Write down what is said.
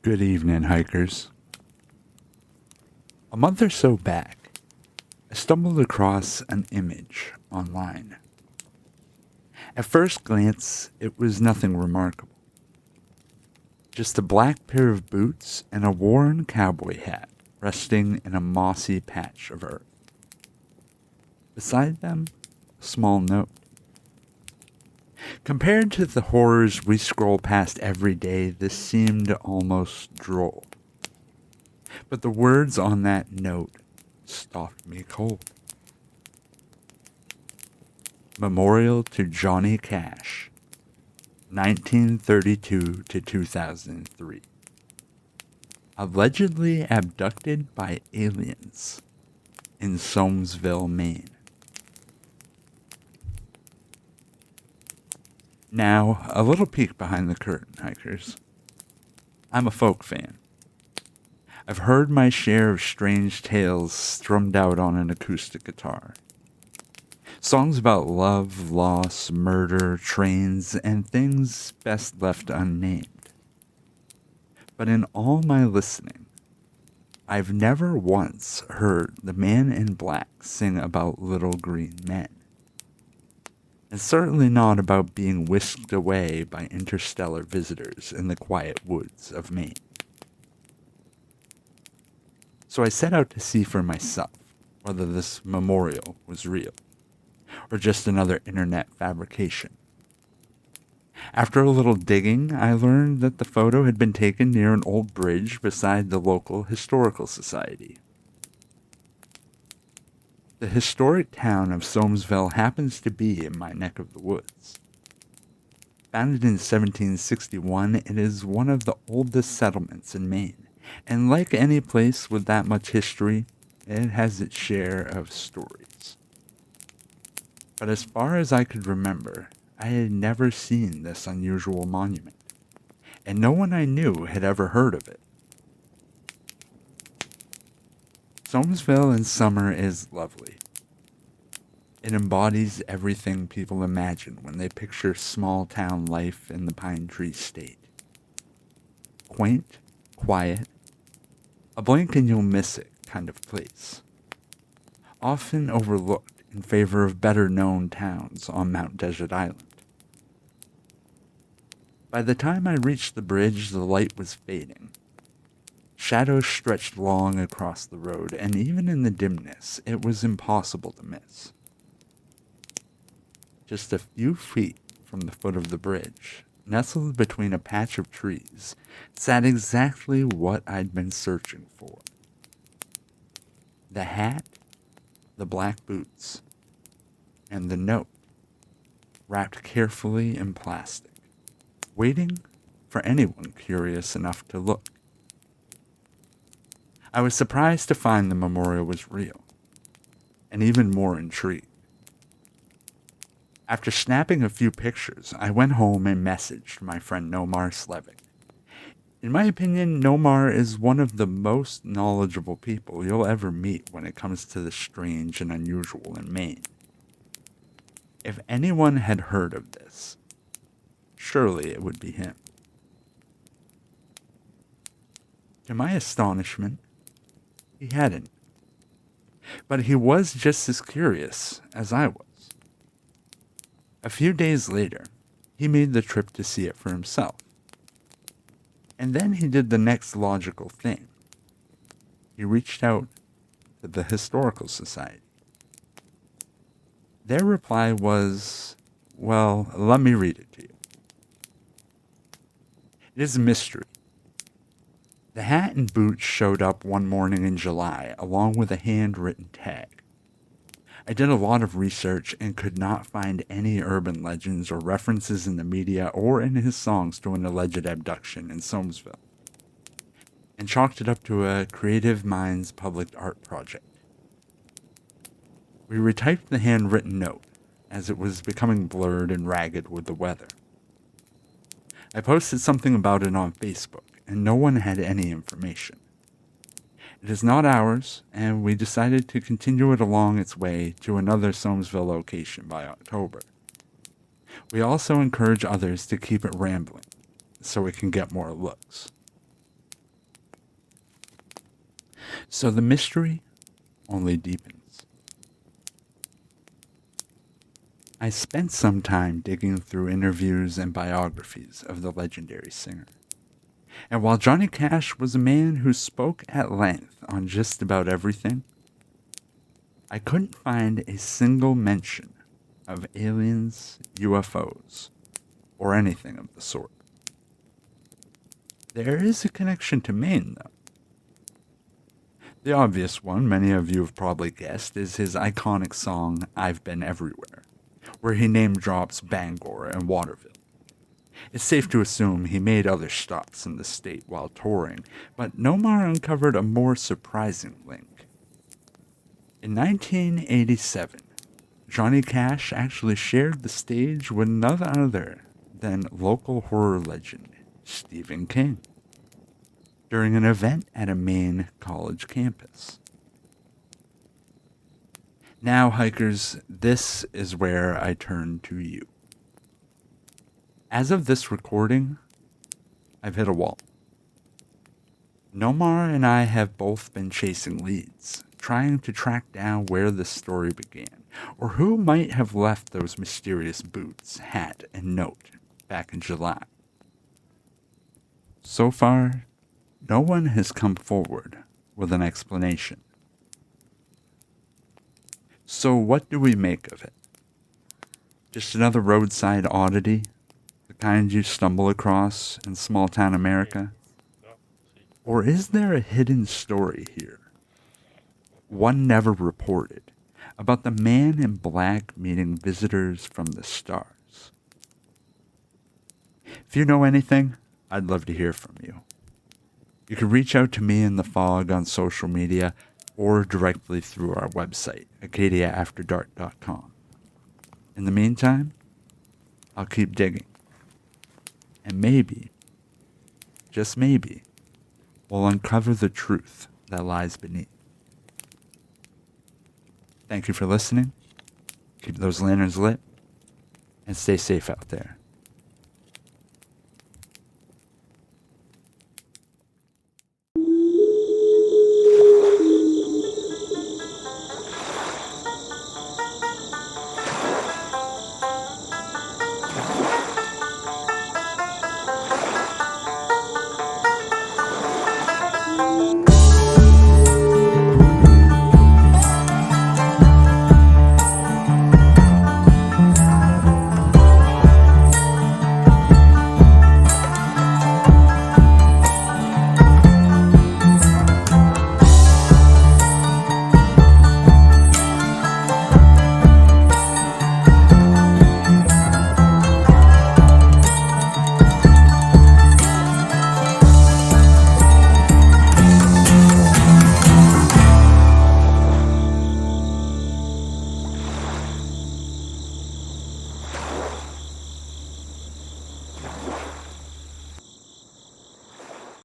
Good evening, hikers. A month or so back, I stumbled across an image online. At first glance, it was nothing remarkable. Just a black pair of boots and a worn cowboy hat resting in a mossy patch of earth. Beside them, a small note. Compared to the horrors we scroll past every day, this seemed almost droll. But the words on that note stopped me cold. Memorial to Johnny Cash, 1932 to 2003. Allegedly abducted by aliens in Somesville, Maine. Now, a little peek behind the curtain, hikers. I'm a folk fan. I've heard my share of strange tales strummed out on an acoustic guitar. Songs about love, loss, murder, trains, and things best left unnamed. But in all my listening, I've never once heard the man in black sing about little green men. And certainly not about being whisked away by interstellar visitors in the quiet woods of Maine. So I set out to see for myself whether this memorial was real, or just another internet fabrication. After a little digging, I learned that the photo had been taken near an old bridge beside the local historical society. The historic town of Somesville happens to be in my neck of the woods. Founded in 1761, it is one of the oldest settlements in Maine, and like any place with that much history, it has its share of stories. But as far as I could remember, I had never seen this unusual monument, and no one I knew had ever heard of it. Somesville in summer is lovely. It embodies everything people imagine when they picture small-town life in the Pine Tree State. Quaint, quiet, a blink and you'll miss it kind of place. Often overlooked in favor of better-known towns on Mount Desert Island. By the time I reached the bridge, the light was fading. Shadows stretched long across the road, and even in the dimness, it was impossible to miss. Just a few feet from the foot of the bridge, nestled between a patch of trees, sat exactly what I'd been searching for. The hat, the black boots, and the note, wrapped carefully in plastic, waiting for anyone curious enough to look. I was surprised to find the memorial was real, and even more intrigued. After snapping a few pictures, I went home and messaged my friend Nomar Slevik. In my opinion, Nomar is one of the most knowledgeable people you'll ever meet when it comes to the strange and unusual in Maine. If anyone had heard of this, surely it would be him. To my astonishment, he hadn't. But he was just as curious as I was. A few days later, he made the trip to see it for himself. And then he did the next logical thing. He reached out to the Historical Society. Their reply was, well, let me read it to you. It is a mystery. The hat and boots showed up one morning in July, along with a handwritten tag. I did a lot of research and could not find any urban legends or references in the media or in his songs to an alleged abduction in Somesville, and chalked it up to a creative minds public art project. We retyped the handwritten note, as it was becoming blurred and ragged with the weather. I posted something about it on Facebook, and no one had any information. It is not ours, and we decided to continue it along its way to another Somesville location by October. We also encourage others to keep it rambling, so it can get more looks. So the mystery only deepens. I spent some time digging through interviews and biographies of the legendary singer. And while Johnny Cash was a man who spoke at length on just about everything, I couldn't find a single mention of aliens, UFOs, or anything of the sort. There is a connection to Maine, though. The obvious one, many of you have probably guessed, is his iconic song, I've Been Everywhere, where he name drops Bangor and Waterville. It's safe to assume he made other stops in the state while touring, but Nomar uncovered a more surprising link. In 1987, Johnny Cash actually shared the stage with none other than local horror legend Stephen King during an event at a Maine college campus. Now, hikers, this is where I turn to you. As of this recording, I've hit a wall. Nomar and I have both been chasing leads, trying to track down where this story began, or who might have left those mysterious boots, hat, and note back in July. So far, no one has come forward with an explanation. So what do we make of it? Just another roadside oddity? The kind you stumble across in small-town America? Or is there a hidden story here? One never reported, about the man in black meeting visitors from the stars. If you know anything, I'd love to hear from you. You can reach out to me in the fog on social media or directly through our website, acadiaafterdark.com. In the meantime, I'll keep digging. And maybe, just maybe, we'll uncover the truth that lies beneath. Thank you for listening. Keep those lanterns lit and stay safe out there.